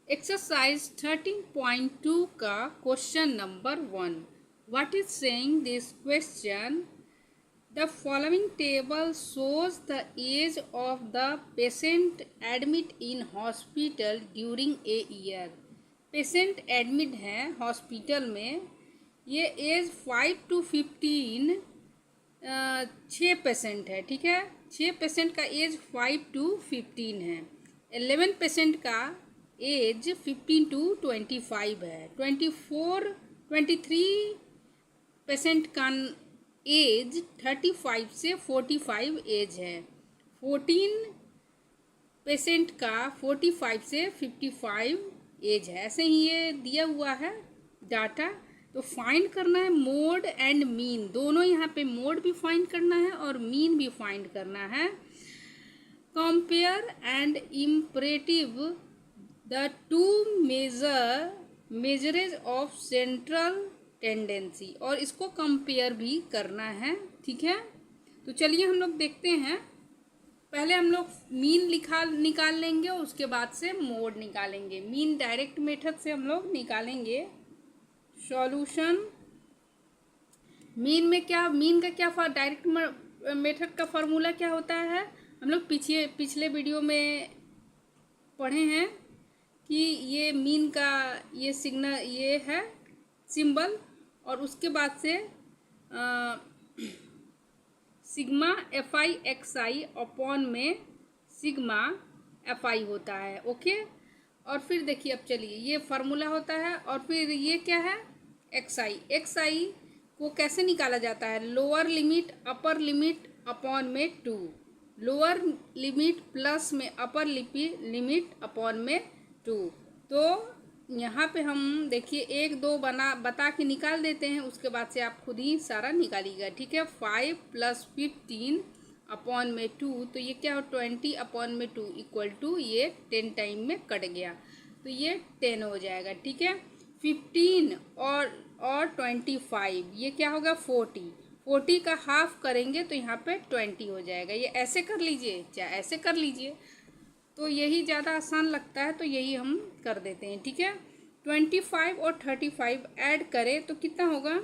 Exercise 13.2 का question number 1. What is saying this question? The following table shows the age of the patient admit in hospital during a year. Patient admit है hospital में. ये as 5 to 15 6 patient है. ठीक है, 6 patient का as 5 to 15 है. 11 patient का as 15 to 25 है. 23 पेशेंट का एज 35 से 45 एज है. 14 पेशेंट का 45 से 55 एज है. ऐसे ही ये दिया हुआ है डाटा. तो फाइंड करना है मोड एंड मीन. दोनों यहाँ पे मोड भी फाइंड करना है और मीन भी फाइंड करना है. Compare and imperative the two measures of central tendency. और इसको कंपेयर भी करना है. ठीक है, तो चलिए हम लोग देखते हैं. पहले हम लोग मीन निकाल लेंगे, उसके बाद से मोड निकालेंगे. मीन डायरेक्ट मेथड से हम लोग निकालेंगे. सॉल्यूशन मीन में क्या, मीन का क्या डायरेक्ट मेथड का फॉर्मूला क्या होता है? हम लोग पिछले वीडियो में पढ़े हैं कि ये मीन का ये सिग्नल ये है सिंबल, और उसके बाद से sigma F I x I upon में सिग्मा एफ आई होता है. ओके, और फिर देखिए अब चलिए ये फार्मूला होता है. और फिर ये क्या है? एक्स आई. एक्स आई को कैसे निकाला जाता है? Lower limit upper limit upon में 2. लोअर लिमिट प्लस में अपर लिमिट अपॉन में 2. तो यहाँ पे हम देखिए 1 2 बता के निकाल देते हैं. उसके बाद से आप खुद ही सारा निकालिएगा. ठीक है, 5 + 15 अपॉन में 2. तो ये क्या हो? 20 अपॉन में 2 इक्वल टू ये 10 टाइम में कट गया तो ये 10 हो जाएगा. ठीक है, 15 और 25 ये क्या होगा? 40. 40 का हाफ करेंगे तो यहाँ पे 20 हो जाएगा. ये ऐसे कर लीजिए चाहे ऐसे कर लीजिए, तो यही ज़्यादा आसान लगता है तो यही हम कर देते हैं. ठीक है, 25 और 35 ऐड करें तो कितना होगा?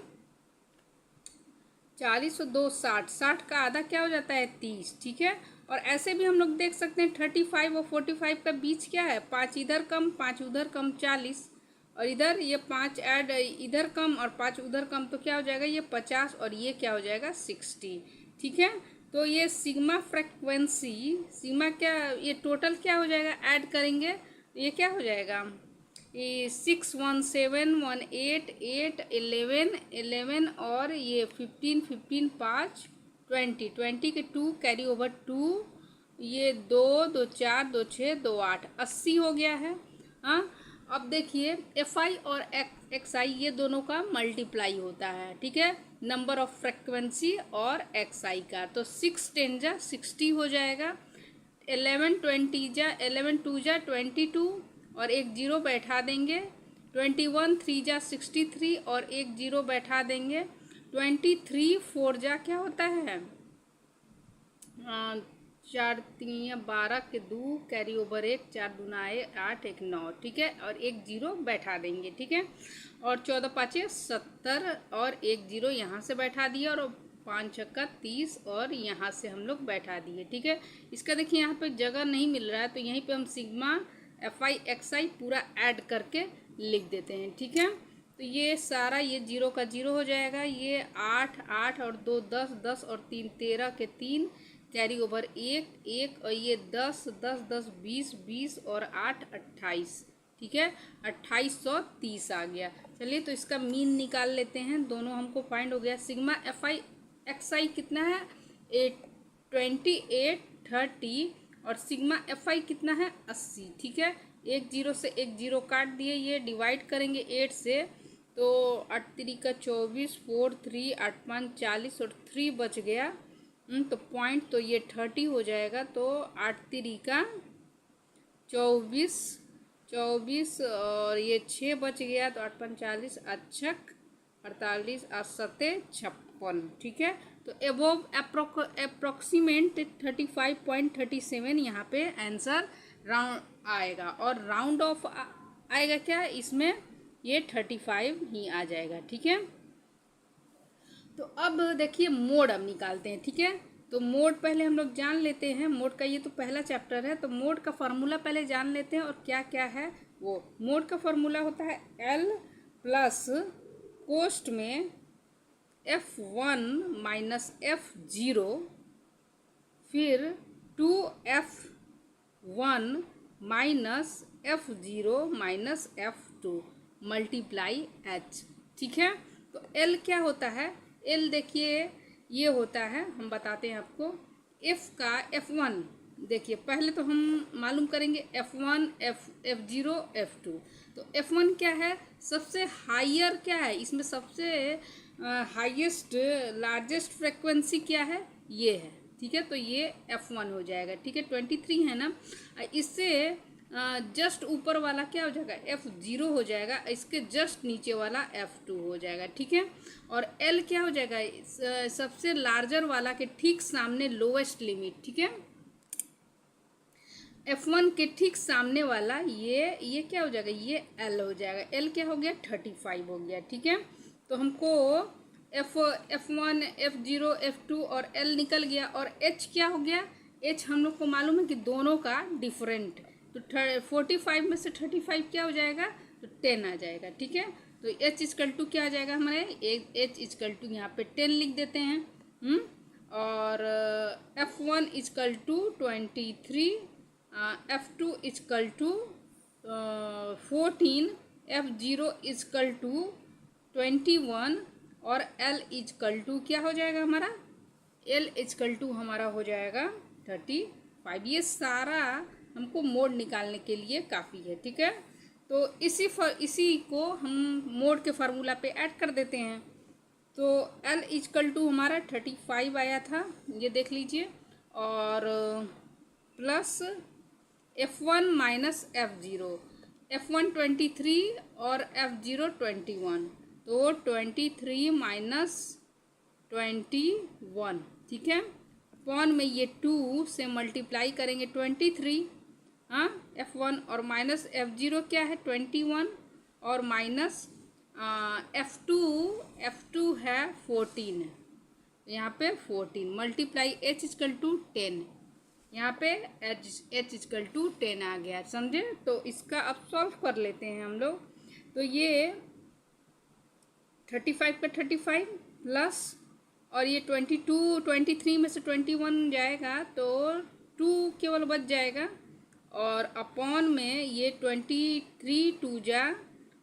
40 और 2 60. 60 का आधा क्या हो जाता है? 30. ठीक है, और ऐसे भी हम लोग देख सकते हैं 35 और 45 का बीच क्या है? 5 इधर कम 5 उधर कम 40, और इधर ये 5 ऐड इधर कम और 5 उधर कम, तो क्या हो जाएगा? ये 50 और ये क्या हो जाएगा? 60. ठीक है, तो ये सिग्मा फ्रीक्वेंसी सिग्मा क्या, ये टोटल क्या हो जाएगा? ऐड करेंगे ये क्या हो जाएगा? ये 6 1 7 1 8 8 11 11 और ये 15 15 5 20 20 के 2 कैरी ओवर 2, ये 2 2 4 2 6 2 8 80 हो गया है. हाँ, अब देखिए एफ आई और एक्स आई ये दोनों का मल्टीप्लाई होता है. ठीक है, नंबर ऑफ फ्रीक्वेंसी और एक्स आई का. तो 6 10 जा 60 हो जाएगा. 11 20 जा 11 2 जा 22 और एक 0 बैठा देंगे. 21 3 जा 63 और एक 0 बैठा देंगे. 23 4 जा क्या होता है? 4 3 12 के 2 कैरी ओवर 1 4 दूना 8 1 9. ठीक है, और एक 0 बैठा देंगे. ठीक है, और 14 5 70 और एक 0 यहाँ से बैठा दिया, और 5 6 30 और यहाँ से हम लोग बैठा दिए. ठीक है, इसका देखिए यहाँ पे जगह नहीं मिल रहा है तो यहीं पे हम सिग्मा एफ आई एक्स आई पूरा ऐड करके लिख देते हैं. ठीक है, तो ये सारा ये 0 का 0 हो जाएगा. ये 8 8 और 2 10 10 और 3 13 के 3 कैरी ओवर 1 1 और ये 10 10 10 20 20 और 8 28. ठीक है, 2830 आ गया. चलिए तो इसका मीन निकाल लेते हैं. दोनों हमको फाइंड हो गया. सिग्मा एफ आई एक्स आई कितना है? 28 30 और सिग्मा एफ आई कितना है? 80. ठीक है, एक 0 से एक 0 काट दिए. ये डिवाइड करेंगे 8 से तो 8 3 का 24 4 3 8 5 40 और 3 बच गया. तो पॉइंट तो ये 30 हो जाएगा. तो 8 3 का 24 24 और ये 6 बच गया तो 8 5 40 अच्छक 48 8 7 56. ठीक है, तो एबोव अप्रोक्सीमेट 35.37 यहाँ पे आंसर राउंड आएगा. और राउंड ऑफ आएगा क्या इसमें, ये 35 ही आ जाएगा। ठीक है, तो अब देखिए मोड अब निकालते हैं। ठीक है, तो मोड पहले हम लोग जान लेते हैं, मोड का ये तो पहला चैप्टर है, तो मोड का फार्मूला पहले जान लेते हैं और क्या क्या है वो। मोड का फार्मूला होता है L प्लस कोष्ट में F1 माइनस F0 फिर 2F1 minus F0 minus F2 multiply H। ठीक है, तो L क्या होता है, L देखिए ये होता है, हम बताते हैं आपको, F का F1 देखिए पहले तो हम मालूम करेंगे F1 F0 F2। तो F1 क्या है, सबसे हायर क्या है इसमें, सबसे हाईएस्ट लार्जेस्ट फ्रिक्वेंसी क्या है, ये है। ठीक है, तो ये F1 हो जाएगा। ठीक है, 23 है ना, इससे जस्ट ऊपर वाला क्या हो जाएगा, F0 हो जाएगा, इसके जस्ट नीचे वाला F2 हो जाएगा। ठीक है, और L क्या हो जाएगा, सबसे लार्जर वाला के ठीक सामने लोवेस्ट लिमिट। ठीक है, F1 के ठीक सामने वाला ये क्या हो जाएगा, ये L हो जाएगा। L क्या हो गया, 35 हो गया। ठीक है, तो हमको F1 F0 F2 और L निकल गया, और H क्या हो गया, H हम लोग को मालूम है कि दोनों का डिफरेंट, तो 45 में से 35 क्या हो जाएगा, तो 10 आ जाएगा। ठीक है, तो H इजकल टू क्या आ जाएगा हमारे, H इजकल टू यहाँ पे 10 लिख देते हैं। और F1 is equal to 23, F2 is equal to 14, F0 is equal to 21 और L इजकल टू क्या हो जाएगा हमारा, L इजकल टू हमारा हो जाएगा 35। ये सारा हमको मोड निकालने के लिए काफ़ी है। ठीक है, तो इसी को हम मोड के फार्मूला पे ऐड कर देते हैं। तो L इजकल टू हमारा 35 आया था, ये देख लीजिए, और plus F1 minus F0, F1 23 और F0 21, तो 23 माइनस 21। ठीक है, अपॉन में ये 2 से मल्टीप्लाई करेंगे 23, हाँ F1, और माइनस F0 क्या है 21, और माइनस F2 है 14, यहाँ पे 14 मल्टीप्लाई H इजकल टू 10, यहाँ पे H इजकल टू 10 आ गया। समझे, तो इसका अब सॉल्व कर लेते हैं हम लोग। तो ये 35 पे 35 प्लस, और ये 23 में से 21 जाएगा तो 2 केवल बच जाएगा, और अपॉन में ये 23 2 जा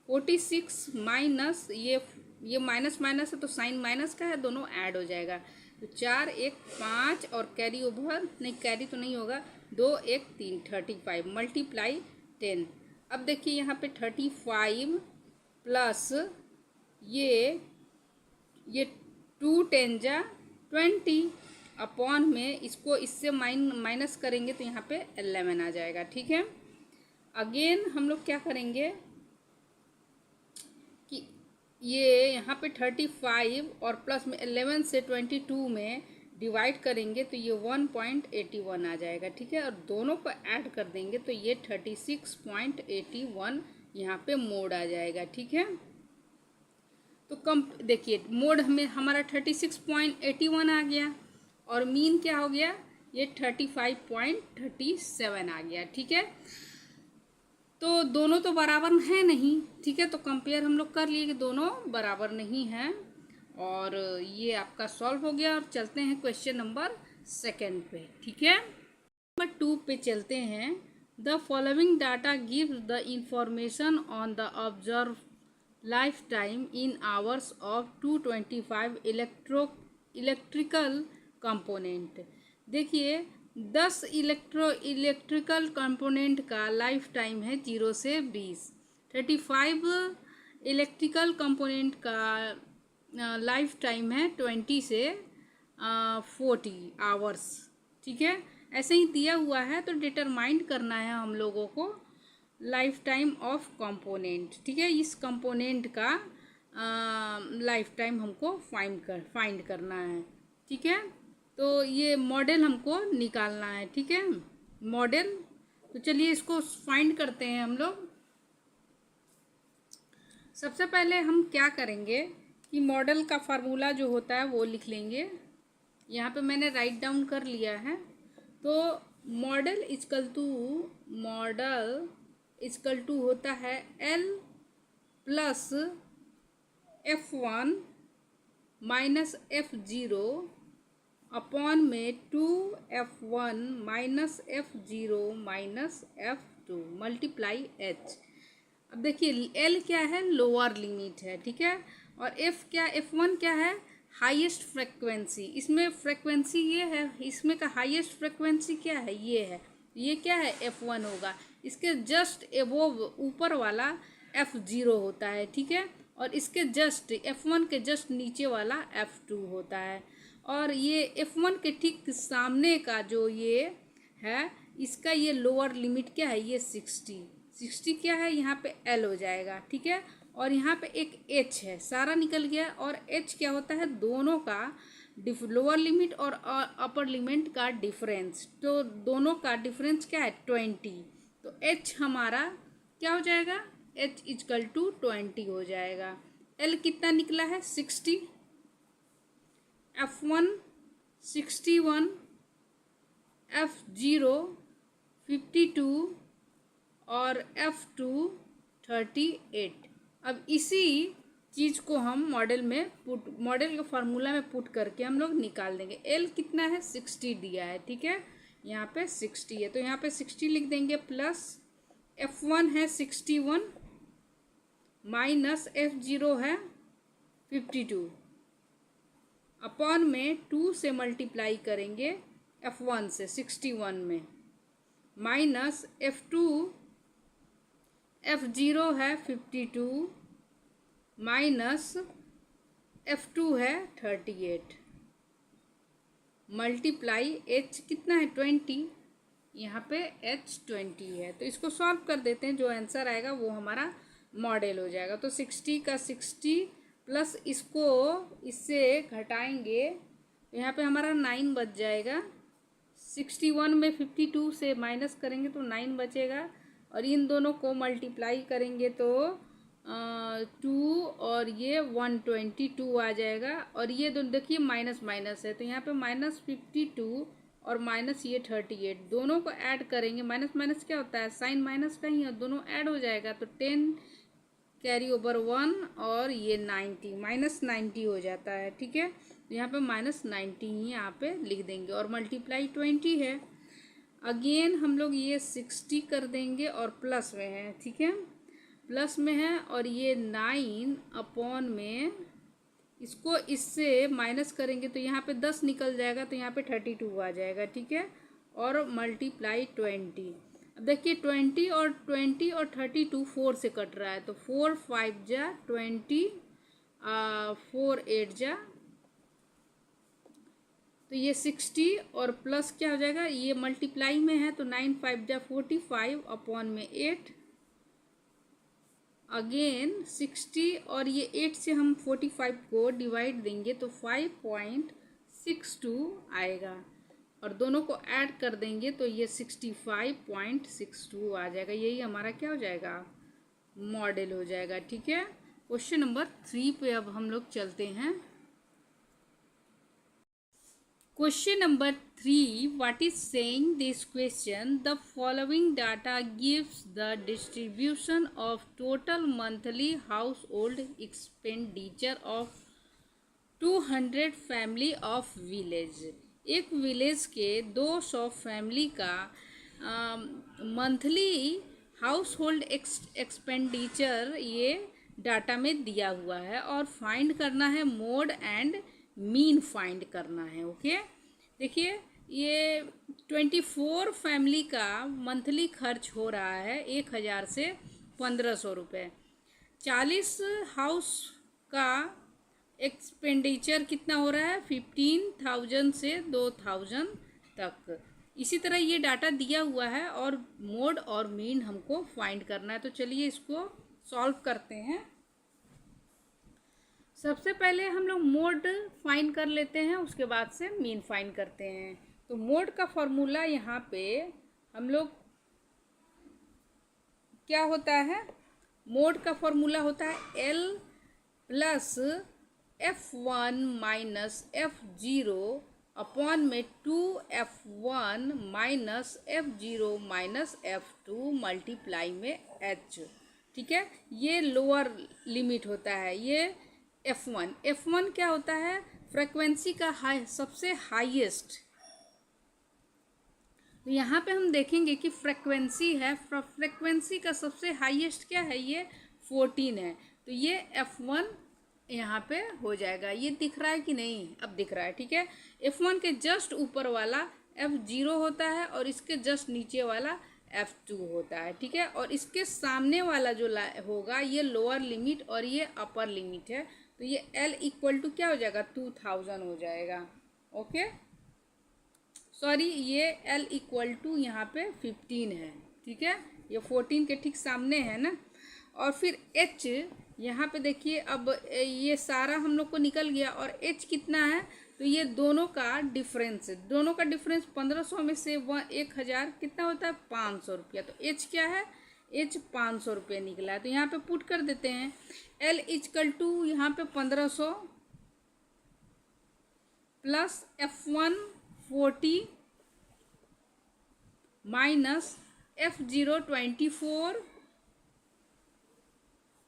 46 माइनस ये माइनस माइनस है तो साइन माइनस का है, दोनों ऐड हो जाएगा, तो 4 1 5 और कैरी ओवर नहीं, कैरी तो नहीं होगा, 2 1 3 35 मल्टीप्लाई 10। अब देखिए यहाँ पे 35 प्लस ये 2 10 जा 20, अपॉन में इसको इससे माइनस करेंगे तो यहाँ पे 11 आ जाएगा। ठीक है, अगेन हम लोग क्या करेंगे कि ये यहाँ पे 35 और प्लस में 11 से 22 में डिवाइड करेंगे तो ये 1.81 आ जाएगा। ठीक है, और दोनों को ऐड कर देंगे तो ये 36.81 यहाँ पे मोड आ जाएगा। ठीक है, तो देखिए मोड में हमारा 36.81 आ गया, और मीन क्या हो गया, ये 35.37 आ गया। ठीक है, तो दोनों तो बराबर है नहीं। ठीक है, तो कंपेयर हम लोग कर लिए कि दोनों बराबर नहीं हैं, और ये आपका सॉल्व हो गया। और चलते हैं क्वेश्चन नंबर 2 पे। ठीक है, नंबर 2 पे चलते हैं। The following data gives the information on the observe life time in hours of 225 electrical component. देखिए 10 इलेक्ट्रिकल कंपोनेंट का लाइफ टाइम है 0 से 20। 35 इलेक्ट्रिकल कंपोनेंट का लाइफ टाइम है 20 से 40 आवर्स। ठीक है, ऐसे ही दिया हुआ है, तो डिटरमाइन करना है हम लोगों को लाइफ टाइम ऑफ कंपोनेंट। ठीक है, इस कंपोनेंट का लाइफ टाइम हमको फाइंड करना है। ठीक है, तो ये मॉडल हमको निकालना है। ठीक है, मॉडल, तो चलिए इसको फाइंड करते हैं हम लोग। सबसे पहले हम क्या करेंगे कि मॉडल का फार्मूला जो होता है वो लिख लेंगे। यहाँ पे मैंने राइट डाउन कर लिया है। तो मॉडल इजकल टू होता है L plus F1 minus F0 upon में 2F1 minus F0 minus F2 multiply H। अब देखिए L क्या है, लोअर लिमिट है, ठीक है। और F1 क्या है, हाईएस्ट फ्रिक्वेंसी। इसमें फ्रिक्वेंसी ये है, इसमें का हाईएस्ट फ्रिक्वेंसी क्या है, ये क्या है, F1 होगा। इसके जस्ट एबोव ऊपर वाला F0 होता है, ठीक है। और इसके जस्ट F1 के जस्ट नीचे वाला F2 होता है। और ये F1 के ठीक सामने का जो ये है, इसका ये लोअर लिमिट क्या है, ये 60 क्या है, यहाँ पे L हो जाएगा, ठीक है। और यहाँ पे एक H है, सारा निकल गया। और H क्या होता है, दोनों का लोअर लिमिट और अपर लिमिट का डिफरेंस। तो दोनों का डिफरेंस क्या है, 20। तो H हमारा क्या हो जाएगा, H इजकल टू 20 हो जाएगा। L कितना निकला है, 60, F1 61, F0 52 और F2 38। अब इसी चीज़ को हम मॉडल के फार्मूला में पुट करके हम लोग निकाल देंगे। L कितना है, 60 दिया है, ठीक है। यहाँ पे 60 है तो यहाँ पे 60 लिख देंगे, प्लस F1 है 61 माइनस F0 है 52 अपॉन में 2 से मल्टीप्लाई करेंगे F1 से 61 में, माइनस F0 है 52 माइनस F2 है 38 मल्टीप्लाई H कितना है, 20। यहाँ पे H 20 है। तो इसको सॉल्व कर देते हैं, जो आंसर आएगा वो हमारा मॉडल हो जाएगा। तो 60 का 60 प्लस इसको इससे घटाएंगे तो यहाँ पे हमारा 9 बच जाएगा। 61 में 52 से माइनस करेंगे तो 9 बचेगा। और इन दोनों को मल्टीप्लाई करेंगे तो 2 और ये 122 आ जाएगा। और ये दोनों देखिए माइनस माइनस है तो यहाँ पे माइनस 52 और माइनस ये 38 दोनों को ऐड करेंगे। माइनस माइनस क्या होता है, साइन माइनस का ही है, दोनों ऐड हो जाएगा तो 10 कैरी ओवर 1 और ये 90 माइनस 90 हो जाता है, ठीक है। तो यहाँ पे माइनस 90 ही यहाँ पे लिख देंगे और मल्टीप्लाई 20 है। अगेन हम लोग ये 60 कर देंगे और प्लस में है, ठीक है, प्लस में है। और ये 9 अपॉन में इसको इससे माइनस करेंगे तो यहाँ पे 10 निकल जाएगा तो यहाँ पे 32 आ जाएगा, ठीक है। और मल्टीप्लाई 20। अब देखिए 20 और 32 4 से कट रहा है तो 4 5 जा 20 4 8 जा तो ये 60 और प्लस क्या हो जाएगा, ये मल्टीप्लाई में है तो 9 5 जा 45 अपॉन में 8 अगेन 60 और ये 8 से हम 45 को डिवाइड देंगे तो 5.62 आएगा। और दोनों को ऐड कर देंगे तो ये 65.62 आ जाएगा। यही हमारा क्या हो जाएगा, मॉडल हो जाएगा, ठीक है। क्वेश्चन नंबर 3 पे अब हम लोग चलते हैं। Question number 3, what is saying this question? The following data gives the distribution of total monthly household expenditure of 200 family of village। एक विलेज के 200 फैमिली का मंथली हाउस होल्ड एक्सपेंडिचर ये डाटा में दिया हुआ है और फाइंड करना है मोड एंड मीन फाइंड करना है। ओके, देखिए ये 24 फैमिली का मंथली खर्च हो रहा है 1000 से 1500 रुपये। 40 हाउस का एक्सपेंडिचर कितना हो रहा है 15,000 से 2,000 तक। इसी तरह ये डाटा दिया हुआ है और मोड और मीन हमको फाइंड करना है। तो चलिए इसको सॉल्व करते हैं। सबसे पहले हम लोग मोड फाइंड कर लेते हैं, उसके बाद से मीन फाइंड करते हैं। तो मोड का फॉर्मूला यहाँ पे हम लोग क्या होता है, मोड का फॉर्मूला होता है L plus F1 minus F0 upon में 2F1 minus F0 minus F2 multiply में H। ठीक है, ये लोअर लिमिट होता है। ये F1 क्या होता है? फ्रीक्वेंसी का सबसे हाईएस्ट। तो यहाँ पे हम देखेंगे कि फ्रीक्वेंसी है, फ्रीक्वेंसी का सबसे हाईएस्ट क्या है? ये 14 है। तो ये F1 यहाँ पे हो जाएगा। ये दिख रहा है कि नहीं? अब दिख रहा है। ठीक है, F1 के जस्ट ऊपर वाला F0 होता है और इसके जस्ट नीचे वाला F2 होता है। ठीक है, और इसके सामने वाला जो होगा ये लोअर लिमिट और ये अपर लिमिट है। तो ये L इक्वल टू क्या हो जाएगा? 2000 हो जाएगा। ओके, सॉरी, ये L इक्वल टू यहाँ पे 15 है। ठीक है, ये 14 के ठीक सामने है ना। और फिर H यहाँ पे देखिए, अब ये सारा हम लोग को निकल गया और H कितना है? तो ये दोनों का डिफरेंस है। दोनों का डिफरेंस 1500 में से 1000 कितना होता है? 500 रुपया। तो H क्या है? H 500 रुपये निकला है। तो यहाँ पे पुट कर देते हैं L इक्वल टू यहाँ पे 1500 प्लस F1 40 माइनस F0 24,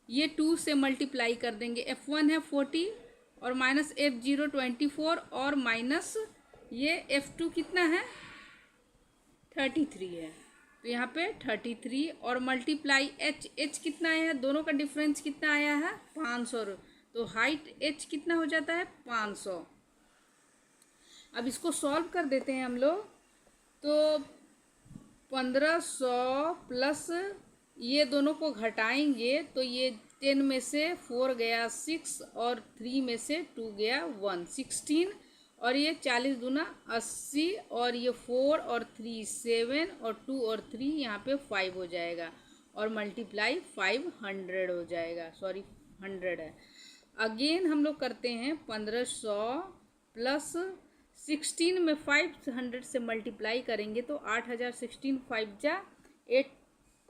ये 2 से मल्टीप्लाई कर देंगे। F1 है 40 और माइनस F0 24 और माइनस ये F2 कितना है? 33 है। तो यहाँ पे 33 और मल्टीप्लाई H कितना आया है? दोनों का डिफरेंस कितना आया है? 500। तो हाइट H कितना हो जाता है? 500। अब इसको सॉल्व कर देते हैं हम लोग। तो 1500 प्लस ये दोनों को घटाएंगे तो ये 10 में से 4 गया 6 और 3 में से 2 गया 1, 16 और ये 40 दूना 80 और ये 4 और 3 7 और 2 और 3 यहाँ पे 5 हो जाएगा और मल्टीप्लाई 500 हो जाएगा। सॉरी, 100 है। अगेन हम लोग करते हैं 1500 प्लस 16 में 500 से मल्टीप्लाई करेंगे तो 8000, 16 5 जा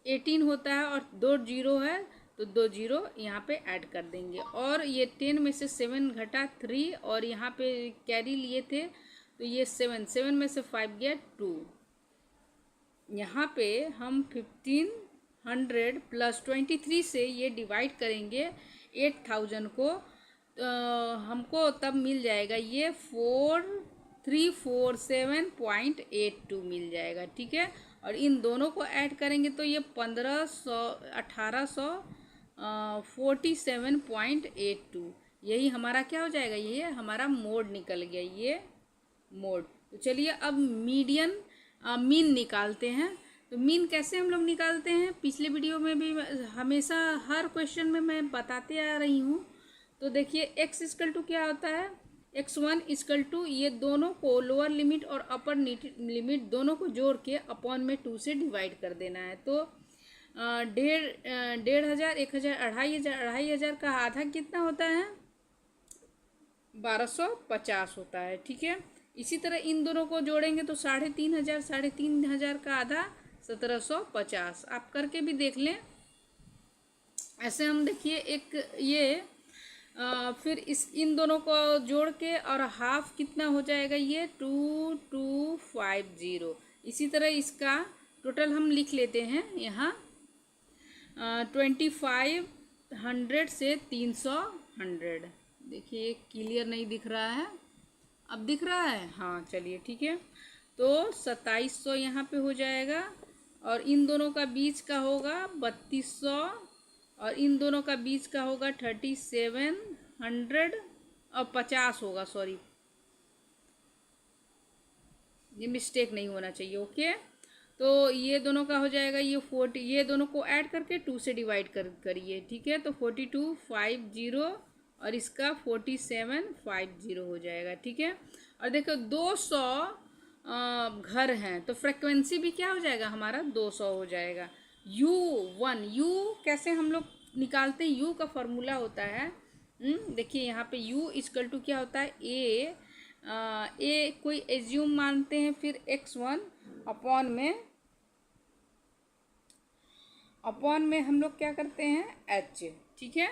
18 होता है और 2 जीरो है तो 2 जीरो यहाँ पे ऐड कर देंगे। और ये 10 में से 7 घटा 3 और यहाँ पे कैरी लिए थे तो ये 7 में से 5 गया 2। यहाँ पे हम 1500 प्लस 23 से ये डिवाइड करेंगे 8000 को, हमको तब मिल जाएगा ये 4347.82 मिल जाएगा। ठीक है, और इन दोनों को ऐड करेंगे तो ये 1847.82 यही हमारा क्या हो जाएगा? ये हमारा मोड निकल गया, ये मोड। तो चलिए अब मीन निकालते हैं। तो मीन कैसे हम लोग निकालते हैं? पिछले वीडियो में भी हमेशा हर क्वेश्चन में मैं बताते आ रही हूँ। तो देखिए x इक्वल टू क्या होता है? x1 इक्वल टू ये दोनों को लोअर लिमिट और अपर लिमिट दोनों को जोड़ के अपॉन में 2 से डिवाइड कर देना है। तो 1,500, 1000, 2,500 का आधा कितना होता है? 1250 होता है। ठीक है, इसी तरह इन दोनों को जोड़ेंगे तो 3,500 का आधा 1750। आप करके भी देख लें। ऐसे हम देखिए एक ये फिर इन दोनों को जोड़ के और हाफ कितना हो जाएगा? ये 2250। इसी तरह इसका टोटल हम लिख लेते हैं यहाँ 2500 से 300। देखिए क्लियर नहीं दिख रहा है, अब दिख रहा है? हाँ चलिए ठीक है। तो 2700 यहाँ पे हो जाएगा और इन दोनों का बीच का होगा 3200 और इन दोनों का बीच का होगा 3700 और 50 होगा। सॉरी, ये मिस्टेक नहीं होना चाहिए। ओके, तो ये दोनों का हो जाएगा ये 40, ये दोनों को ऐड करके 2 से डिवाइड करिए। ठीक है, तो 4250 और इसका 4750 हो जाएगा। ठीक है, और देखो 200 घर हैं तो फ्रीक्वेंसी भी क्या हो जाएगा? हमारा 200 हो जाएगा। U1 कैसे हम लोग निकालते हैं? U का फॉर्मूला होता है, देखिए यहाँ पे U इक्वल टू क्या होता है? ए कोई एज्यूम मानते हैं, फिर x1 अपॉन में अपॉन में हम लोग क्या करते हैं एच, ठीक है।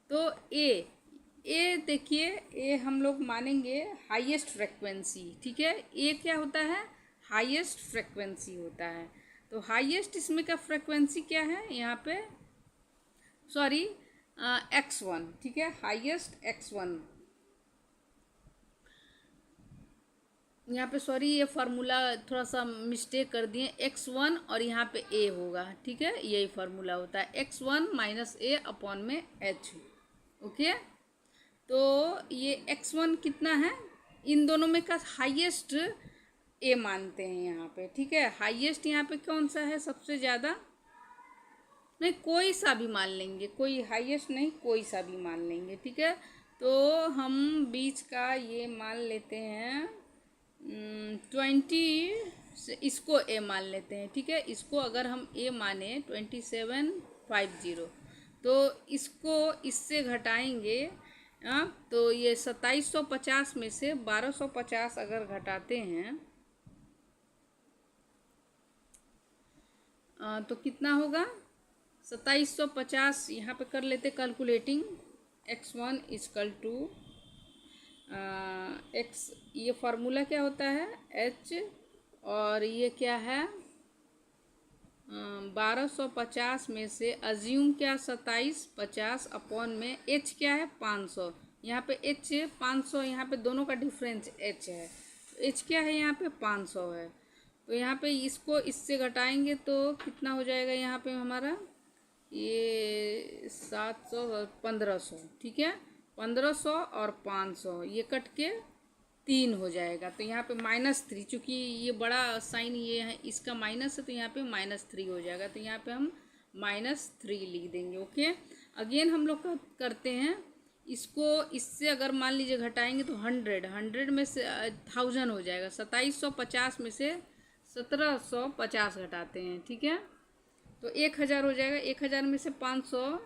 तो ए देखिए, ए हम लोग मानेंगे हाईएस्ट फ्रिक्वेंसी, ठीक है। ए क्या होता है, हाईएस्ट फ्रिक्वेंसी होता है। तो हाईएस्ट इसमें का फ्रिक्वेंसी क्या है यहाँ पे, सॉरी x1, ठीक है, हाईएस्ट x1। यहाँ पे सॉरी ये फार्मूला थोड़ा सा मिस्टेक कर दिए, x1 और यहाँ पे a होगा, ठीक है, यही फार्मूला होता है x1 माइनस a अपॉन में h, ओके। तो ये x1 कितना है, इन दोनों में का हाईएस्ट a मानते हैं यहाँ पे, ठीक है। हाईएस्ट यहाँ पे कौन सा है सबसे ज़्यादा, नहीं कोई सा भी मान लेंगे, कोई हाईएस्ट नहीं कोई सा भी मान लेंगे, ठीक है। तो हम बीच का ये मान लेते हैं 20, इसको ए मान लेते हैं, ठीक है। इसको अगर हम ए माने 2750, तो इसको इससे घटाएंगे, तो ये 2750 में से 1250 अगर घटाते हैं तो कितना होगा 2750, यहाँ पे कर लेते calculating, x1 is equal to x, ये फार्मूला क्या होता है h, और ये क्या है 1250 में से अज्यूम क्या 2750 अपॉन में h क्या है 500, यहाँ पे h 500, यहाँ पे दोनों का डिफरेंस h है, h क्या है यहाँ पे 500 है। तो यहाँ पे इसको इससे घटाएंगे तो कितना हो जाएगा यहाँ पे हमारा, ये 700 और 1500, ठीक है, 1500 और 500 ये कट के 3 हो जाएगा। तो यहाँ पे -3, चूँकि ये बड़ा साइन ये है इसका माइनस है, तो यहाँ पे -3 हो जाएगा। तो यहाँ पे हम -3 लिख देंगे, ओके। अगेन हम लोग करते हैं इसको, इससे अगर मान लीजिए घटाएंगे तो 100 में से 1000 हो जाएगा, 2750 में से 1750 घटाते हैं, ठीक है। तो 1000 हो जाएगा, 1000 में से 500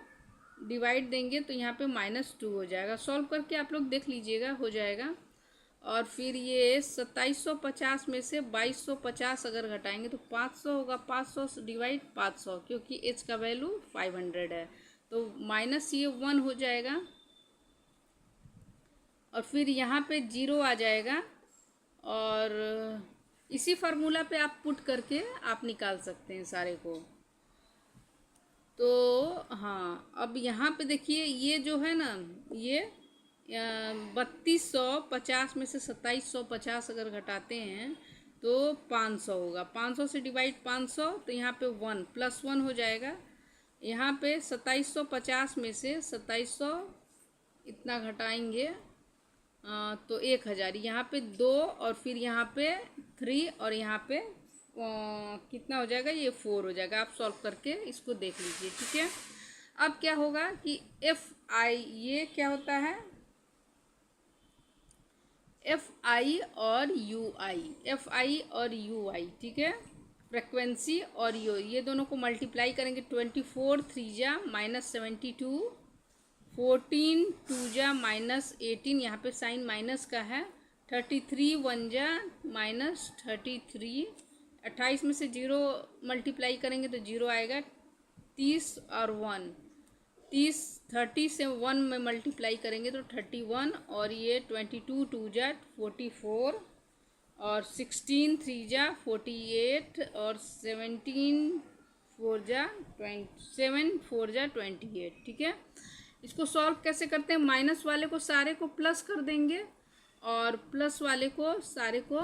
डिवाइड देंगे तो यहाँ पे -2 हो जाएगा। सॉल्व करके आप लोग देख लीजिएगा, हो जाएगा। और फिर ये 2750 में से 2250 अगर घटाएंगे तो 500 होगा, 500 डिवाइड 500, क्योंकि h का वैल्यू 500 है, तो माइनस ये 1 हो जाएगा। और फिर यहाँ पे 0 आ जाएगा, और इसी फार्मूला पे आप पुट करके आप निकाल सकते हैं सारे को। तो हाँ, अब यहाँ पे देखिए ये जो है ना, ये 3250 में से 2750 अगर घटाते हैं तो 500 होगा, 500 से डिवाइड 500, तो यहाँ पे 1 + 1 हो जाएगा। यहाँ पे 2750 में से 2700 इतना घटाएंगे तो 1000, यहाँ पे 2 और फिर यहाँ पे 3 और यहाँ पे कितना हो जाएगा, ये 4 हो जाएगा। आप सॉल्व करके इसको देख लीजिए, ठीक है। अब क्या होगा कि FI, ये क्या होता है FI और UI, FI और UI, ठीक है, फ्रिक्वेंसी और ये दोनों को मल्टीप्लाई करेंगे, 24 3 जा -72, 14 2 जा -18, यहाँ पे साइन माइनस का है, 33 1 जा -33, 28 में से 0 मल्टीप्लाई करेंगे तो 0 आएगा, 30 और 1 30, 30 से 1 में मल्टीप्लाई करेंगे तो 31, और ये 22 2 जा 44, और 16 3 जा 48, और 17 4 जा 27 4 जा 28, ठीक है। इसको सॉल्व कैसे करते हैं, माइनस वाले को सारे को प्लस कर देंगे, और प्लस वाले को सारे को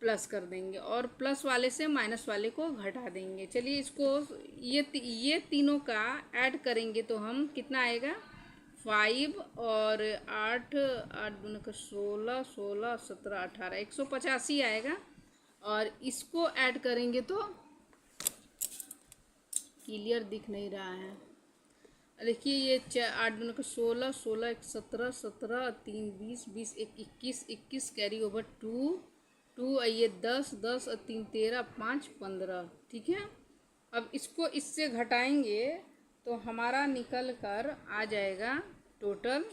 प्लस कर देंगे, और प्लस वाले से माइनस वाले को घटा देंगे। चलिए इसको ये तीनों का ऐड करेंगे तो हम कितना आएगा 5 और 8 8 दूनी का 16 16 17 18 185 आएगा। और इसको ऐड करेंगे तो क्लियर दिख नहीं रहा है, देखिए ये 8 दूनी का 16 16 1 17 17 3 20 20 1 21 21 कैरी ओवर 2 ये 10 10 और 3 13 5 15, ठीक है। अब इसको इससे घटाएंगे तो हमारा निकल कर आ जाएगा टोटल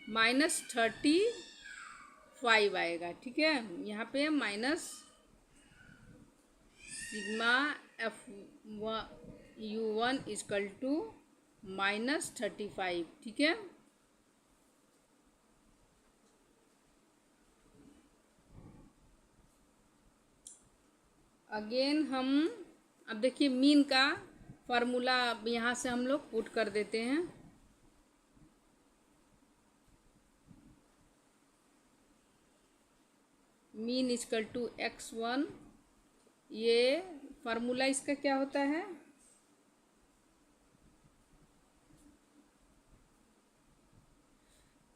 -34 5 आएगा। ठीक है, यहाँ पे minus sigma F1U1 equal to -35। ठीक है, अगेन हम अब देखिए मीन का फार्मूला यहाँ से हम लोग पुट कर देते हैं। मीन इक्वल टू x1, ये फार्मूला इसका क्या होता है,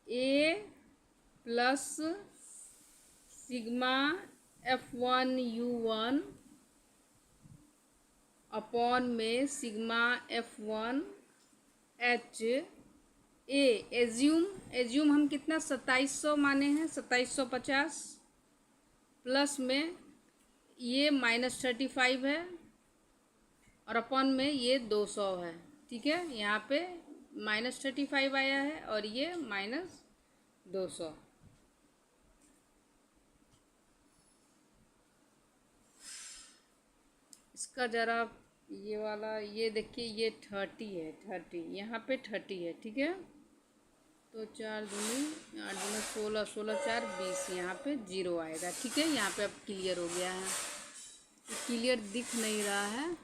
a plus sigma F1U1 upon में सिग्मा F1H ए। एज्यूम हम कितना 2700 माने हैं, 2750 प्लस में ये -35 है और अपॉन में ये 200 है। ठीक है, यहाँ पे -35 आया है और ये -200। इसका ज़रा ये वाला ये देखिए, ये 30 है, 30 यहाँ पे 30 है। ठीक है, तो 4 दूनी 8 दूनी 16, 16 4 20, यहाँ पे 0 आएगा। ठीक है, यहाँ पे अब क्लियर हो गया है, क्लियर दिख नहीं रहा है।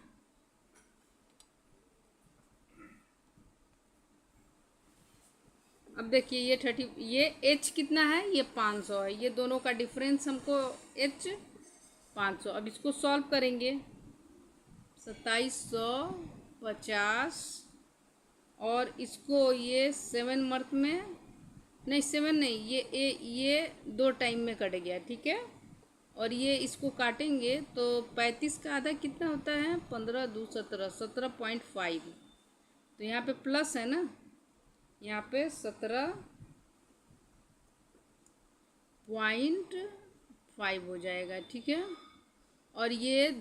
अब देखिए ये 30, ये h कितना है, ये 500 है, ये दोनों का डिफरेंस हमको h 500। अब इसको सॉल्व करेंगे, 2750 और इसको ये 7 मर्थ में नहीं, 7 नहीं, ये 2 टाइम में कट गया। ठीक है, और ये इसको काटेंगे तो 35 का आधा कितना होता है, 15 2 17, 17.5। तो यहाँ पे प्लस है ना, यहाँ पे 17.5 हो जाएगा। ठीक है, और ये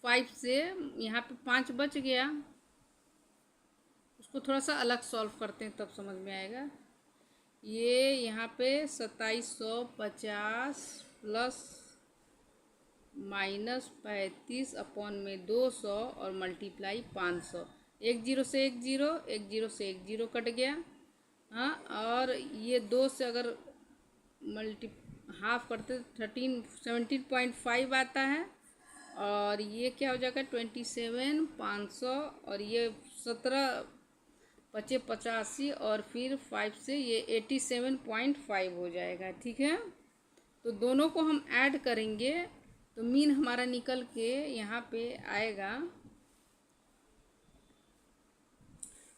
5 से यहाँ पे 5 बच गया, उसको थोड़ा सा अलग सॉल्व करते हैं तब समझ में आएगा। ये यहाँ पे 2750 प्लस -35 अपॉन में 200 और मल्टीप्लाई 500। 1 0 से 1 0, 1 0 से 1 0 कट गया। हाँ, और ये 2 से अगर हाफ करते 17.5 आता है और ये क्या हो जाएगा 27,500 और ये 17 25 85 और फिर 5 से ये 87.5 हो जाएगा। ठीक है, तो दोनों को हम ऐड करेंगे तो मीन हमारा निकल के यहाँ पे आएगा,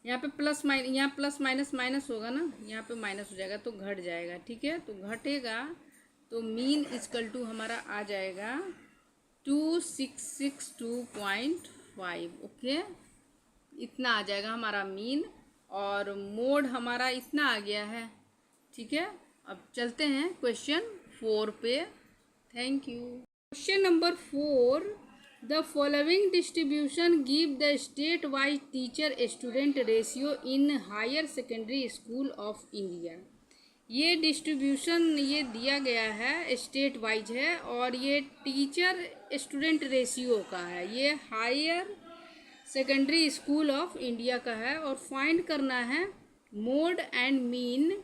यहाँ पे प्लस माइनस, यहाँ प्लस माइनस माइनस होगा ना, यहाँ पे माइनस हो जाएगा तो घट जाएगा। ठीक है, तो घटेगा तो मीन इक्वल टू हमारा आ जाएगा 2662.5। ओके, इतना आ जाएगा हमारा मीन और मोड हमारा इतना आ गया है। ठीक है, अब चलते हैं क्वेश्चन 4 पे। Thank you. Question number 4, the following distribution give the state wise teacher student ratio in higher secondary school of India. ये डिस्ट्रीब्यूशन ये दिया गया है, स्टेट वाइज है और ये टीचर स्टूडेंट रेशियो का है, ये higher secondary school of India का है और फाइंड करना है मोड एंड मीन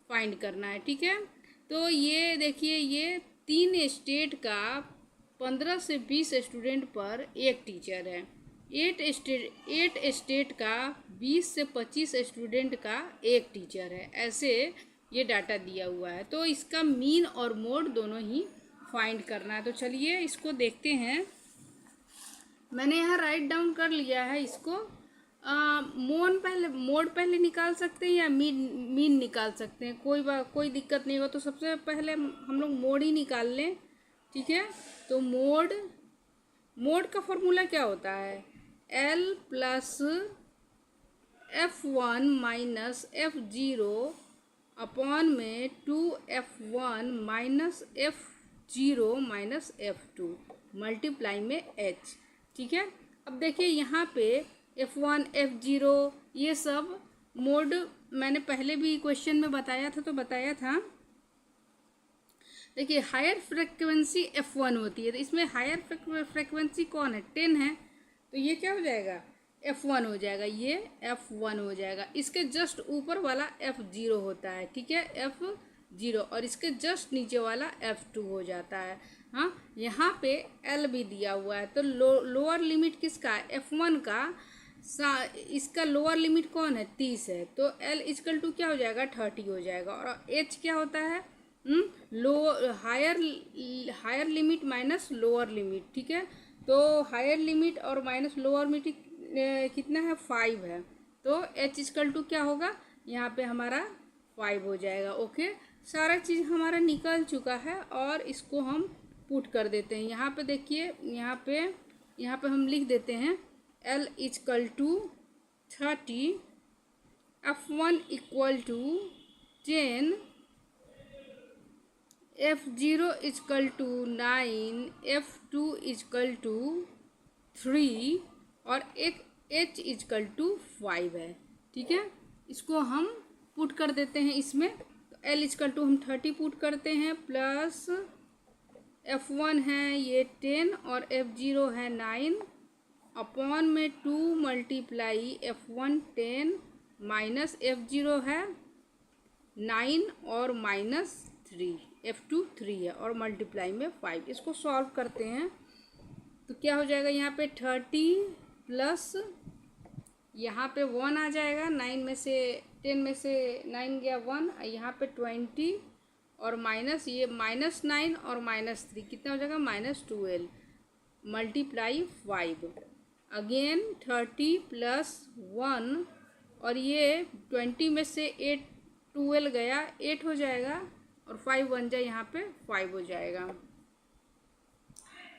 फाइंड करना है। ठीक है, तो ये देखिए ये 3 स्टेट का 15 से 20 स्टूडेंट पर एक टीचर है, 8 स्टेट का 20 से 25 स्टूडेंट का एक टीचर है, ऐसे ये डाटा दिया हुआ है। तो इसका मीन और मोड दोनों ही फाइंड करना है। तो चलिए इसको देखते हैं। मैंने यहाँ राइट डाउन कर लिया है इसको। मोड पहले निकाल सकते हैं या मीन निकाल सकते हैं, कोई दिक्कत नहीं होगा। तो सबसे पहले हम लोग मोड ही निकाल लें। ठीक है, तो मोड का फॉर्मूला क्या होता है, L plus F1 minus F0 upon में 2F1 minus F0 minus F2 multiply में H। ठीक है, अब देखिए यहाँ पे F1 F0 ये सब मोड मैंने पहले भी क्वेश्चन में बताया था, देखिए हायर फ्रिक्वेंसी F1 होती है, तो इसमें हायर फ्रिक्वेंसी कौन है, 10 है, तो ये क्या हो जाएगा, F1 हो जाएगा, ये F1 हो जाएगा। इसके जस्ट ऊपर वाला F0 होता है, ठीक है, F0, और इसके जस्ट नीचे वाला F2 हो जाता है। हाँ, यहाँ पे L भी दिया हुआ है, तो लोअर लिमिट किसका है, F1 का, इसका लोअर लिमिट कौन है, 30 है, तो L इजकल टू क्या हो जाएगा, 30 हो जाएगा। और H क्या होता है, लो higher limit minus lower limit, ठीक है, तो हायर लिमिट और माइनस लोअर लिमिट कितना है, 5 है, तो H इजकल टू क्या होगा, यहाँ पे हमारा 5 हो जाएगा। ओके, सारा चीज़ हमारा निकल चुका है और इसको हम पुट कर देते हैं। यहाँ पे देखिए, यहाँ पे हम लिख देते हैं L is equal to 30, F1 equal to 10, F0 is equal to 9, F2 is equal to 3 और एक H इजकल टू 5 है, ठीक है। इसको हम पुट कर देते हैं इसमें, तो L इजकल टू हम 30 पुट करते हैं, प्लस F1 है ये 10 और F0 है 9, अपॉन में 2 मल्टीप्लाई F1 10 माइनस F0 है 9 और माइनस 3, F2 3 है और मल्टीप्लाई में 5। इसको सॉल्व करते हैं तो क्या हो जाएगा, यहाँ पे 30 प्लस यहाँ पे 1 आ जाएगा, 9 में से 10 में से 9 गया 1, यहाँ पे 20 और माइनस ये -9 और -3 कितना हो जाएगा, -12 मल्टीप्लाई 5, अगेन 30 प्लस 1 और ये 20 में से 8 12 गया 8 हो जाएगा और 5 बन जाए, यहाँ पे 5 हो जाएगा।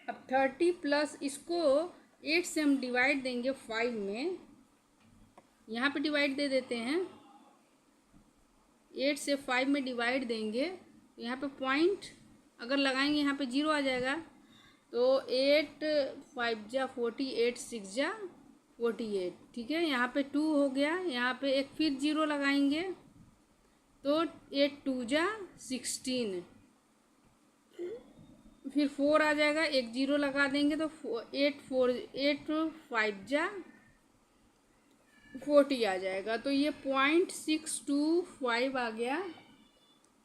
अब 30 प्लस इसको 8 से हम डिवाइड देंगे 5 में, यहाँ पे डिवाइड दे देते हैं, 8 से 5 में डिवाइड देंगे, यहाँ पे पॉइंट अगर लगाएंगे यहाँ पे 0 आ जाएगा, तो 8 5 जा 40, 8 6 जा 48, ठीक है। यहाँ पे 2 हो गया, यहाँ पे एक फिर 0 लगाएंगे तो 8 2 जा 16, फिर 4 आ जाएगा, एक 0 लगा देंगे तो 8 5 जा 40 आ जाएगा, तो ये 0.625 आ गया।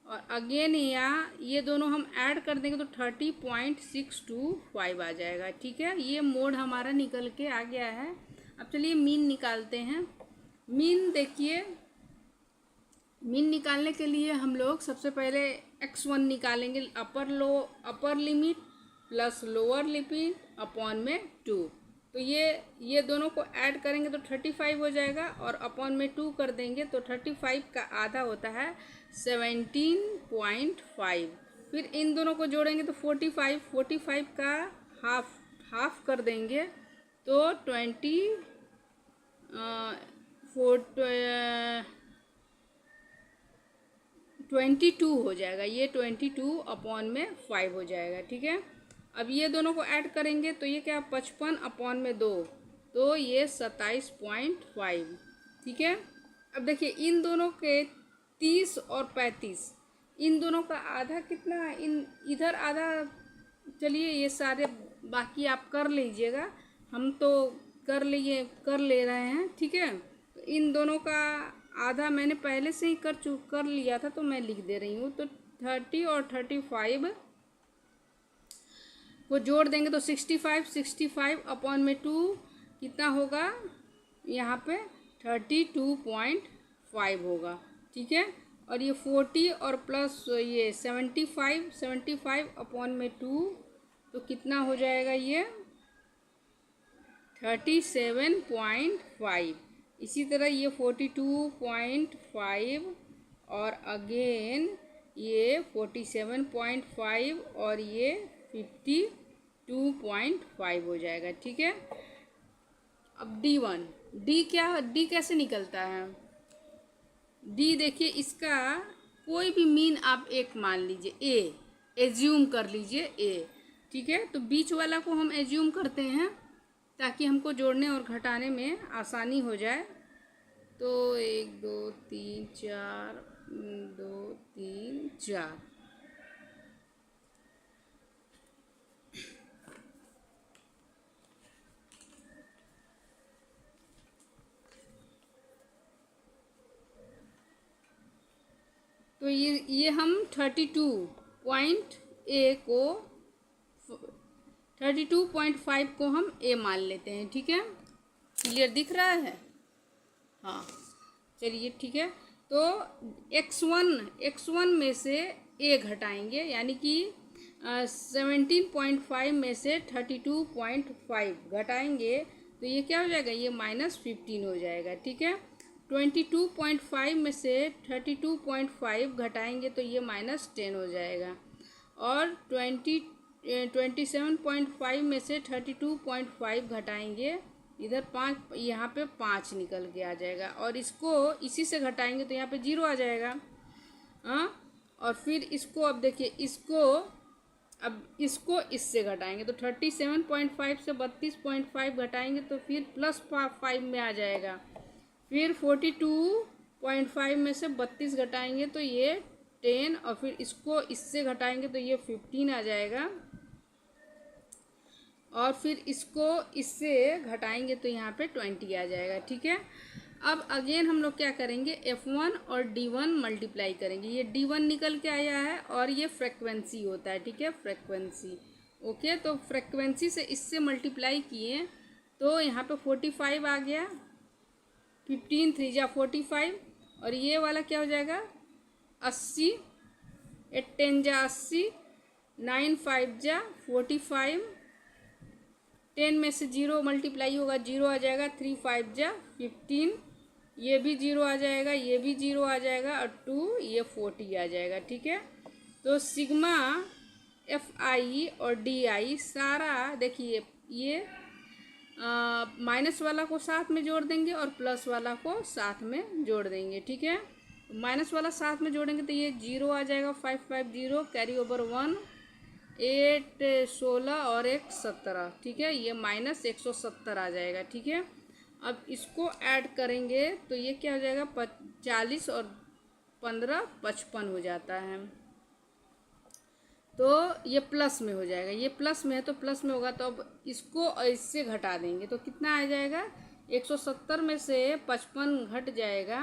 और अगेन यहाँ ये दोनों हम ऐड कर देंगे तो 30.625 आ जाएगा, ठीक है। ये मोड हमारा निकल के आ गया है। अब चलिए मीन निकालते हैं। मीन देखिए, मीन निकालने के लिए हम लोग सबसे पहले x1 निकालेंगे, upper limit plus lower limit upon में 2, तो ये दोनों को ऐड करेंगे तो 35 हो जाएगा और अपॉन में 2 कर देंगे तो 35 का आधा होता है 17.5, फिर इन दोनों को जोड़ेंगे तो 45 का हाफ कर देंगे तो 22 हो जाएगा, ये 22 अपॉन में 5 हो जाएगा, ठीक है। अब ये दोनों को ऐड करेंगे तो ये क्या 55 अपॉन में 2, तो ये 27.5, ठीक है। अब देखिए इन दोनों के 30 और 35, इन दोनों का आधा कितना है, इधर आधा, चलिए ये सारे बाकी आप कर लीजिएगा, हम तो कर ले रहे हैं, ठीक है। तो इन दोनों का आधा मैंने पहले से ही कर लिया था तो मैं लिख दे रही हूँ, तो 30 और 35 को जोड़ देंगे तो 65 अपॉन में 2 कितना होगा, यहाँ पे 32.5 होगा, ठीक है। और ये 40 और प्लस ये 75 अपॉन में 2 तो कितना हो जाएगा, ये 37.5। इसी तरह ये 42.5 और अगेन ये 47.5 और ये 52.5 हो जाएगा, ठीक है। अब डी कैसे निकलता है, डी देखिए, इसका कोई भी मीन आप एक मान लीजिए, एज्यूम कर लीजिए ए, ठीक है। तो बीच वाला को हम एज्यूम करते हैं ताकि हमको जोड़ने और घटाने में आसानी हो जाए। तो 1 2 3 4 2 3 4, तो ये हम 32.5 को हम ए मान लेते हैं। ठीक है, क्लियर दिख रहा है? हाँ, चलिए ठीक है। तो x1 में से ए घटाएंगे, यानी कि 17.5 में से 32.5 घटाएंगे तो ये क्या हो जाएगा, ये -15 हो जाएगा। ठीक है, 22.5 में से 32.5 घटाएंगे तो ये -10 हो जाएगा, और 27.5 में से 32.5 घटाएंगे, इधर 5, यहाँ पे 5 निकल के आ जाएगा, और इसको इसी से घटाएंगे तो यहाँ पे 0 आ जाएगा। हाँ, और फिर इसको अब देखिए, इसको इससे घटाएंगे तो 37.5 से 32.5 घटाएंगे तो फिर +5 में आ जाएगा। फिर 42.5 में से 32 घटाएंगे तो ये 10, और फिर इसको इससे घटाएंगे तो ये 15 आ जाएगा, और फिर इसको इससे घटाएंगे तो यहाँ पे 20 आ जाएगा। ठीक है, अब अगेन हम लोग क्या करेंगे, F1 और D1 मल्टीप्लाई करेंगे। ये D1 निकल के आया है और ये फ्रेक्वेंसी होता है। ठीक है, फ्रेक्वेंसी। ओके, तो फ्रेक्वेंसी से इससे मल्टीप्लाई किए तो यहाँ पे 45 आ गया, 15 3 जा 45, और ये वाला क्या हो जाएगा 80, 8 10 जा 80, 9 5 जा 45, 10 में से 0 मल्टीप्लाई होगा, 0 आ जाएगा, 3 5 जा 15, ये भी 0 आ जाएगा, ये भी 0 आ जाएगा, और 2 ये 40 आ जाएगा। ठीक है, तो सिग्मा FI और DI सारा देखिए, ये माइनस वाला को साथ में जोड़ देंगे और प्लस वाला को साथ में जोड़ देंगे। ठीक है, माइनस वाला साथ में जोड़ेंगे तो ये 0 आ जाएगा, 5 5 0 कैरी ओवर 1, 8 16 और 1 17। ठीक है, ये -170 आ जाएगा। ठीक है, अब इसको ऐड करेंगे तो ये क्या हो जाएगा, 40 और 15 55 हो जाता है, तो ये प्लस में हो जाएगा। ये प्लस में है तो प्लस में होगा, तो अब इसको इससे घटा देंगे तो कितना आ जाएगा, 170 में से 55 घट जाएगा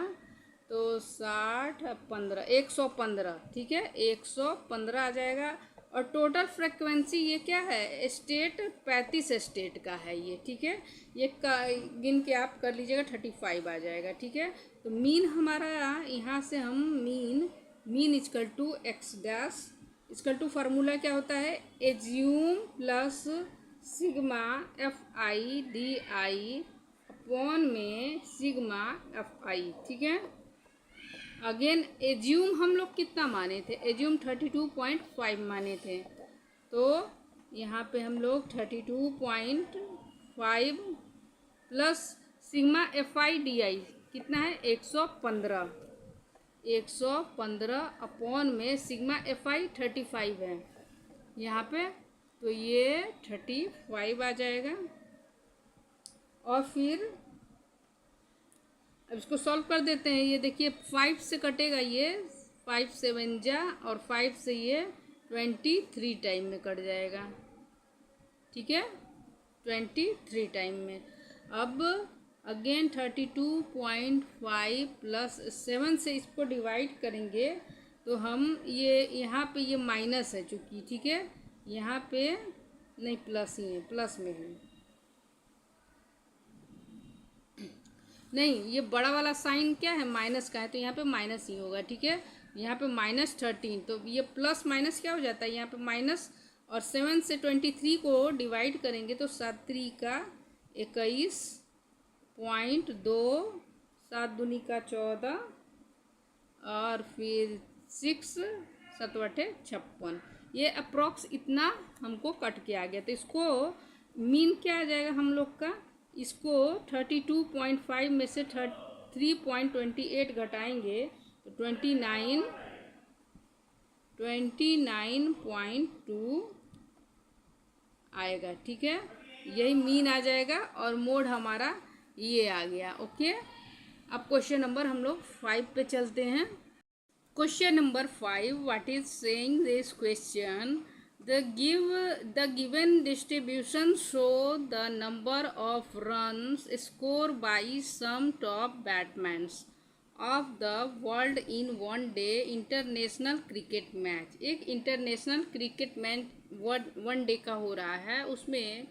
तो 60 15 115। ठीक है, 115 आ जाएगा, और टोटल फ्रिक्वेंसी ये क्या है, स्टेट 35 स्टेट का है ये। ठीक है, ये गिन के आप कर लीजिएगा, 35 आ जाएगा। ठीक है, तो मीन हमारा यहाँ से हम mean equal to x dash equal to formula क्या होता है, assume plus sigma FI DI upon में सिग्मा FI। ठीक है, अगेन एज्यूम हम लोग कितना माने थे, एज्यूम 32.5 माने थे, तो यहाँ पे हम लोग 32.5 प्लस सिग्मा FI DI कितना है, 115 अपॉन में सिग्मा FI 35 है यहाँ पे, तो ये 35 आ जाएगा। और फिर अब इसको सॉल्व कर देते हैं। ये देखिए 5 से कटेगा, ये 5 7 जा, और 5 से ये 23 टाइम में कट जाएगा। ठीक है, 23 टाइम में। अब अगेन 32.5 प्लस 7 से इसको डिवाइड करेंगे तो हम ये यहाँ पे ये माइनस है चूँकि, ठीक है, यहाँ पे नहीं प्लस ही है, प्लस में है नहीं, ये बड़ा वाला साइन क्या है, माइनस का है, तो यहाँ पे माइनस ही होगा। ठीक है, यहाँ पे -13, तो ये प्लस माइनस क्या हो जाता है, यहाँ पे माइनस, और 7 से 23 को डिवाइड करेंगे तो 7 3 का 21.2, 7 दूनी का 14, और फिर 6 7 8 56, ये अप्रॉक्स इतना हमको कट के आ गया। तो इसको मीन क्या आ जाएगा हम लोग का, इसको 32.5 में से 3.28 घटाएंगे तो 29.2 आएगा। ठीक है, यही मीन आ जाएगा, और मोड हमारा ये आ गया। ओके, अब क्वेश्चन नंबर हम लोग 5 पे चलते हैं। Question number 5, what is saying this question, the given distribution show the number of runs scored by some top batsmen of the world in one day international cricket match. एक international cricket match one day का हो रहा है, उसमें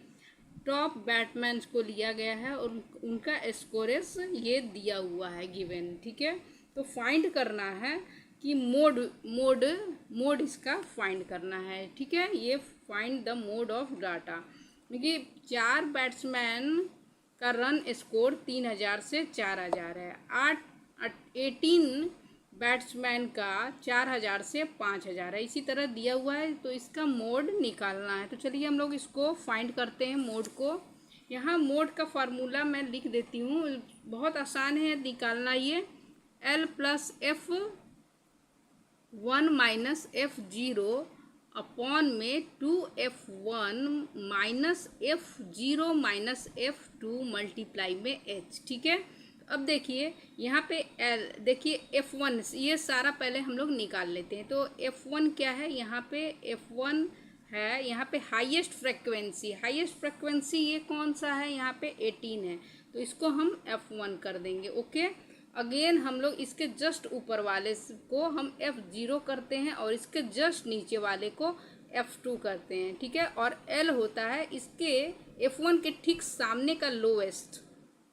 top batsman को लिया गया है और उनका स्कोरेस ये दिया हुआ है गिवन। ठीक है, तो फाइंड करना है कि मोड मोड मोड इसका फाइंड करना है। ठीक है, ये find the mode of data, क्योंकि 4 बैट्समैन का रन स्कोर 3000 से 4000 है। 18 बैट्समैन का 4000 से 5000 है, इसी तरह दिया हुआ है, तो इसका मोड निकालना है। तो चलिए हम लोग इसको फाइंड करते हैं मोड को। यहाँ मोड का फार्मूला मैं लिख देती हूँ, बहुत आसान है निकालना ये। L+F1 माइनस F0 अपॉन में 2F1 minus F0 minus F2 multiply में H। ठीक है, अब देखिए यहाँ पे L, देखिए F1 ये सारा पहले हम लोग निकाल लेते हैं। तो F1 क्या है, यहाँ पे F1 है, यहाँ पे हाईएस्ट फ्रिक्वेंसी ये कौन सा है, यहाँ पे 18 है, तो इसको हम F1 कर देंगे। ओके, अगेन हम लोग इसके जस्ट ऊपर वाले को हम F0 करते हैं और इसके जस्ट नीचे वाले को F2 करते हैं। ठीक है, और L होता है इसके F1 के ठीक सामने का लोवेस्ट।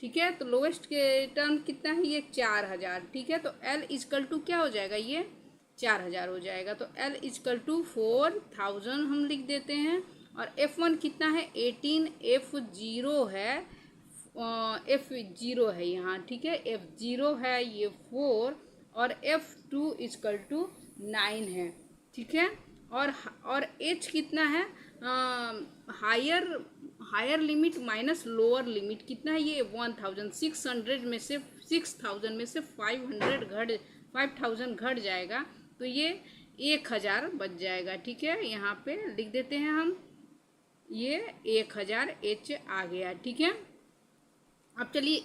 ठीक है, तो लोवेस्ट के टर्म कितना है, ये 4000। ठीक है, तो L इजकल टू क्या हो जाएगा, ये 4000 हो जाएगा। तो L इजकल टू 4000 हम लिख देते हैं। और F1 कितना है, 18, F0 है F0 है यहाँ। ठीक है, F0 है ये 4 और F2 इजकल टू 9 है। ठीक है, और H कितना है, higher limit minus lower limit कितना है, ये 1600 में से 6000 में से 5000 घट जाएगा, तो ये 1000 बच जाएगा। ठीक है, यहाँ पे लिख देते हैं हम, ये 1000 H आ गया। ठीक है, अब चलिए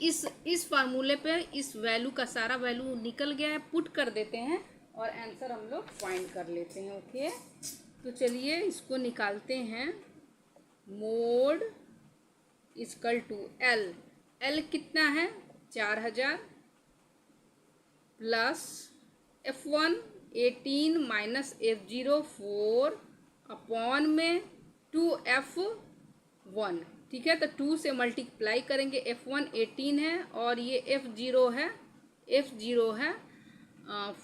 इस फार्मूले पे इस वैल्यू का सारा वैल्यू निकल गया है, पुट कर देते हैं और आंसर हम लोग फाइंड कर लेते हैं। ओके, तो चलिए इसको निकालते हैं। मोड इजकल टू L कितना है, 4000 plus F1 18 minus F0 4 upon में 2F1। ठीक है, तो 2 से मल्टीप्लाई करेंगे, F1 18 है और ये F0 है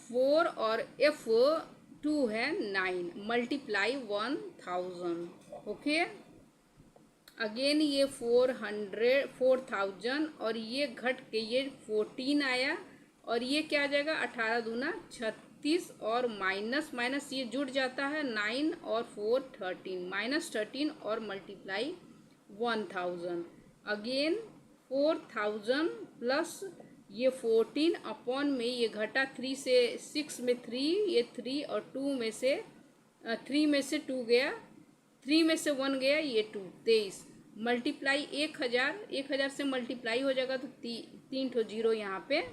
4 और F2 है 9 मल्टीप्लाई 1000। ओके, अगेन ये 4000 और ये घट के ये 14 आया और ये क्या आ जाएगा, 18 दूना 36 और माइनस ये जुड़ जाता है 9 और 4 13 -13 और मल्टीप्लाई 1000। अगेन 4000 प्लस ये 14 अपॉन में ये घटा 3 से 6 में 3, ये 3 और 2 में से 3 में से 2 गया, 3 में से 1 गया, ये 2 23 मल्टीप्लाई 1000 से मल्टीप्लाई हो जाएगा तो 3 ठो 0 यहाँ पे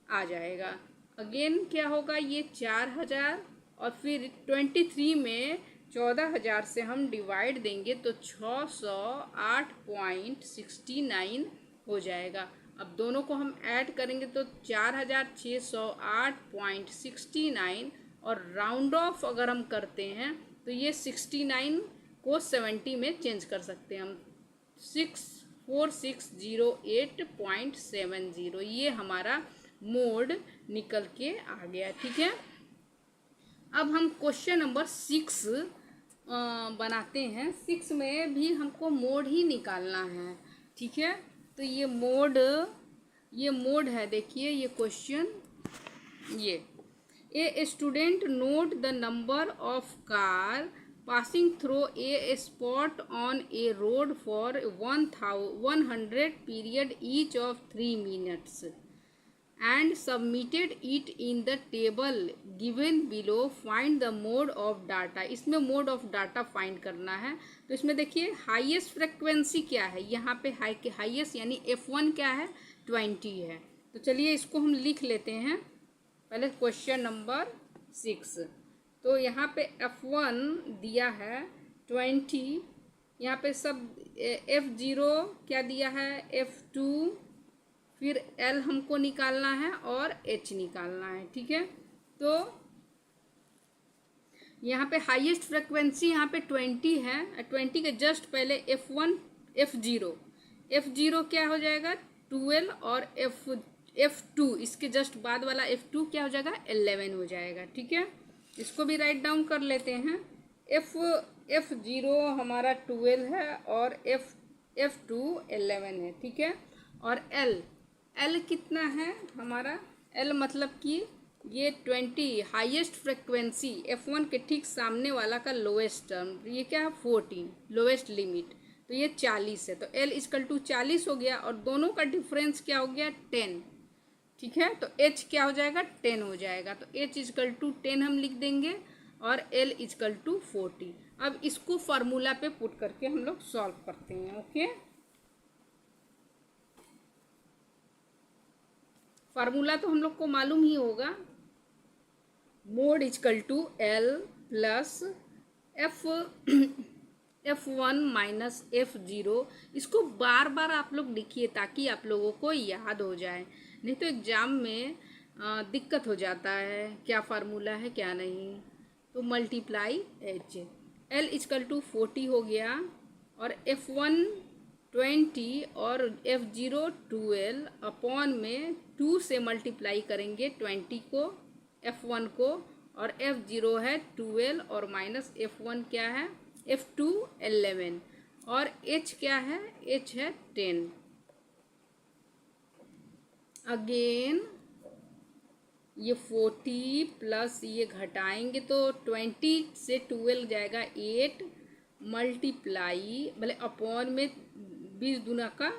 आ जाएगा। अगेन क्या होगा, ये 4000 और फिर 23 में 14000 से हम डिवाइड देंगे तो 608.69 हो जाएगा। अब दोनों को हम ऐड करेंगे तो 4608.69 और राउंड ऑफ अगर हम करते हैं तो ये 69 को 70 में चेंज कर सकते हैं हम, 64608.70 ये हमारा मोड निकल के आ गया। ठीक है, अब हम क्वेश्चन नंबर 6 बनाते हैं। 6 में भी हमको मोड ही निकालना है। ठीक है, तो ये मोड है, देखिए ये क्वेश्चन, ये a student note the number of car passing through a spot on a road for 100 period each of 3 minutes and submitted it in the table given below. Find the mode of data. इसमें mode of data find करना है। तो इसमें देखिए highest frequency क्या है, यहाँ पे हाईएस्ट यानी F1 क्या है, 20 है। तो चलिए इसको हम लिख लेते हैं पहले क्वेश्चन नंबर 6। तो यहाँ पे F1 दिया है 20, यहाँ पे सब F0 क्या दिया है, F2 फिर एल हमको निकालना है और एच निकालना है, ठीक है। तो यहाँ पे हाईएस्ट फ्रिक्वेंसी यहाँ पे 20 है, 20 के जस्ट पहले F1 F0 क्या हो जाएगा 12 और F2 इसके जस्ट बाद वाला F2 क्या हो जाएगा 11 हो जाएगा, ठीक है। इसको भी राइट डाउन कर लेते हैं। F0 हमारा 12 है और F2 11 है, ठीक है। और L कितना है हमारा, L मतलब कि ये 20 हाईएस्ट फ्रिक्वेंसी F1 के ठीक सामने वाला का लोएस्ट टर्म, ये क्या है 14 लोएस्ट लिमिट, तो ये 40 है। तो L इक्वल टू 40 हो गया और दोनों का डिफरेंस क्या हो गया 10, ठीक है। तो H क्या हो जाएगा 10 हो जाएगा। तो H इक्वल टू 10 हम लिख देंगे और L इक्वल टू 40। अब इसको फार्मूला पे पुट करके हम लोग सॉल्व करते हैं, ओके। फार्मूला तो हम लोग को मालूम ही होगा, mode equal to L plus F1 minus F0। इसको बार बार आप लोग लिखिए ताकि आप लोगों को याद हो जाए, नहीं तो एग्ज़ाम में दिक्कत हो जाता है क्या फार्मूला है क्या नहीं। तो multiply H, L equal to 40 हो गया और F1 20 और F0 12 अपॉन में 2 से मल्टीप्लाई करेंगे 20 को F1 को, और F0 है 12 और माइनस F1 क्या है F2 11 और H क्या है H है 10। अगेन ये 40 प्लस ये घटाएंगे तो 20 से 12 जाएगा 8 मल्टीप्लाई भले अपॉन में 20 दूना का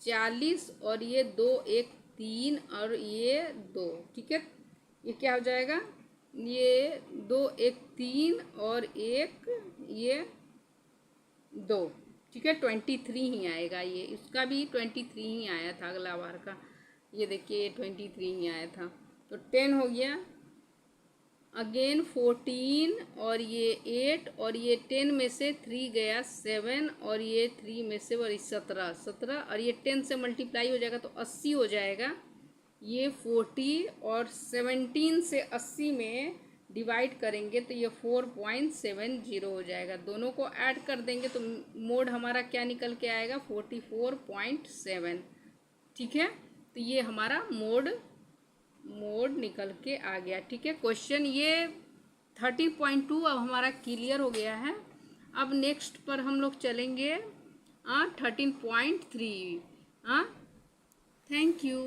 40 और ये 2 1 3 और ये 2, ठीक है। ये क्या हो जाएगा ये 2 1 3 और 1 ये 2, ठीक है। 23 ही आएगा, ये इसका भी 23 ही आया था अगला बार का, ये देखिए 23 ही आया था। तो 10 हो गया, अगेन 14 और ये 8 और ये 10 में से 3 गया 7 और ये 3 में से 17 और ये 10 से मल्टीप्लाई हो जाएगा तो 80 हो जाएगा। ये 40 और 17 से 80 में डिवाइड करेंगे तो ये 4.70 हो जाएगा। दोनों को ऐड कर देंगे तो मोड हमारा क्या निकल के आएगा 44.7, ठीक है। तो ये हमारा मोड निकल के आ गया, ठीक है। क्वेश्चन ये 30.2 अब हमारा क्लियर हो गया है। अब नेक्स्ट पर हम लोग चलेंगे 13.3। Thank you.